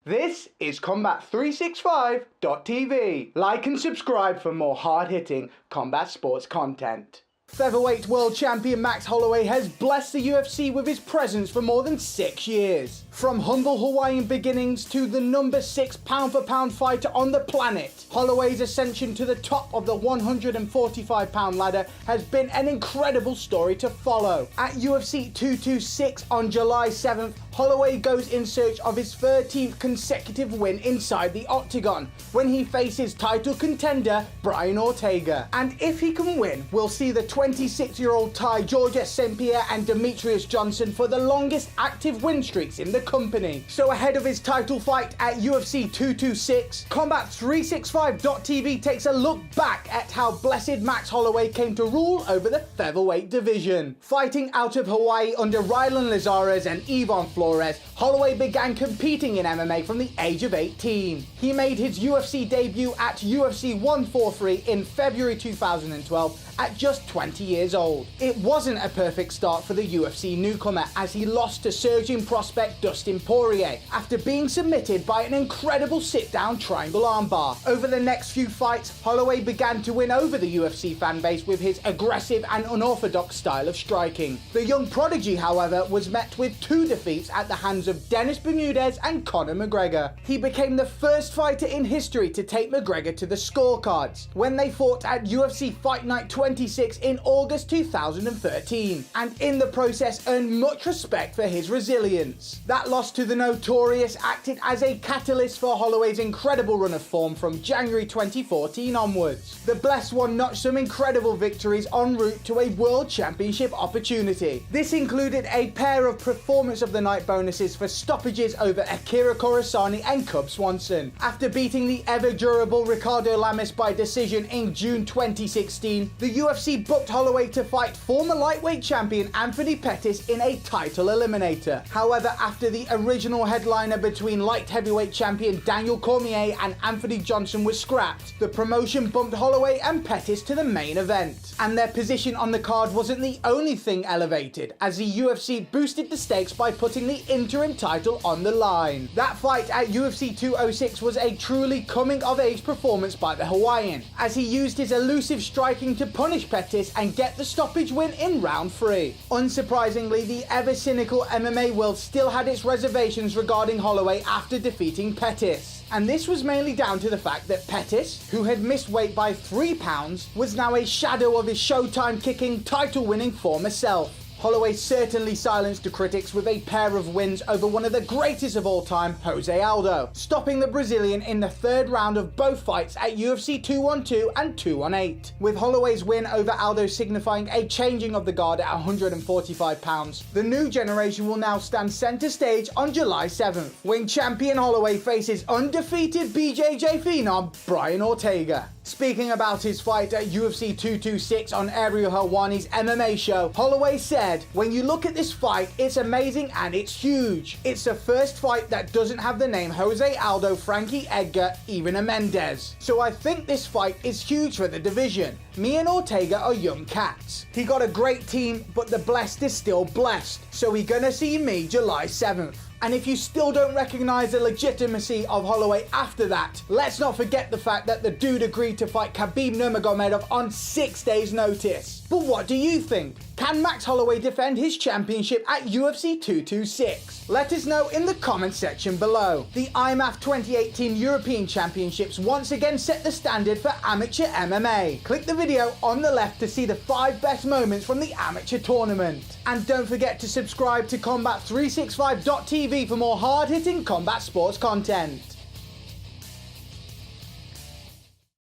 This is Combat365.tv. Like and subscribe for more hard-hitting combat sports content. Featherweight world champion Max Holloway has blessed the UFC with his presence for more than 6 years. From humble Hawaiian beginnings to the number 6 pound-for-pound fighter on the planet, Holloway's ascension to the top of the 145-pound ladder has been an incredible story to follow. At UFC 226 on July 7th, Holloway goes in search of his 13th consecutive win inside the octagon when he faces title contender Brian Ortega. And if he can win, we'll see the 26-year-old tie Georges St. Pierre and Demetrius Johnson for the longest active win streaks in the company. So ahead of his title fight at UFC 226, Combat365.tv takes a look back at how blessed Max Holloway came to rule over the Featherweight Division. Fighting out of Hawaii under Rylan Lazares and Yvonne Flores, Holloway began competing in MMA from the age of 18. He made his UFC debut at UFC 143 in February 2012 at just 20 years old. It wasn't a perfect start for the UFC newcomer as he lost to surging prospect Dustin Poirier after being submitted by an incredible sit-down triangle armbar. Over the next few fights, Holloway began to win over the UFC fanbase with his aggressive and unorthodox style of striking. The young prodigy, however, was met with 2 defeats at the hands of Dennis Bermudez and Conor McGregor. He became the first fighter in history to take McGregor to the scorecards when they fought at UFC Fight Night 26 in August 2013, and in the process earned much respect for his resilience. That loss to the Notorious acted as a catalyst for Holloway's incredible run of form from January 2014 onwards. The blessed one notched some incredible victories en route to a World Championship opportunity. This included a pair of Performance of the Night bonuses for stoppages over Akira Corisani and Cub Swanson. After beating the ever-durable Ricardo Lamas by decision in June 2016, the UFC booked Holloway to fight former lightweight champion Anthony Pettis in a title eliminator. However, after the original headliner between light heavyweight champion Daniel Cormier and Anthony Johnson was scrapped, the promotion bumped Holloway and Pettis to the main event. And their position on the card wasn't the only thing elevated, as the UFC boosted the stakes by putting the interim title on the line. That fight at UFC 206 was a truly coming-of-age performance by the Hawaiian, as he used his elusive striking to punish Pettis and get the stoppage win in round 3. Unsurprisingly, the ever-cynical MMA world still had its reservations regarding Holloway after defeating Pettis. And this was mainly down to the fact that Pettis, who had missed weight by 3 pounds, was now a shadow of his Showtime kicking, title-winning former self. Holloway certainly silenced the critics with a pair of wins over one of the greatest of all time, Jose Aldo, stopping the Brazilian in the 3rd round of both fights at UFC 212 and 218, with Holloway's win over Aldo signifying a changing of the guard at 145 pounds. The new generation will now stand centre stage on July 7th, when champion Holloway faces undefeated BJJ phenom Brian Ortega. Speaking about his fight at UFC 226 on Ariel Helwani's MMA show, Holloway said, "When you look at this fight, it's amazing and it's huge. It's the first fight that doesn't have the name Jose Aldo, Frankie Edgar, even a Mendez. So I think this fight is huge for the division. Me and Ortega are young cats. He got a great team, but the blessed is still blessed. So he gonna see me July 7th. And if you still don't recognise the legitimacy of Holloway after that, let's not forget the fact that the dude agreed to fight Khabib Nurmagomedov on 6 days' notice. But what do you think? Can Max Holloway defend his championship at UFC 226? Let us know in the comment section below. The IMAF 2018 European Championships once again set the standard for amateur MMA. Click the video on the left to see the 5 best moments from the amateur tournament. And don't forget to subscribe to Combat365.tv for more hard-hitting combat sports content.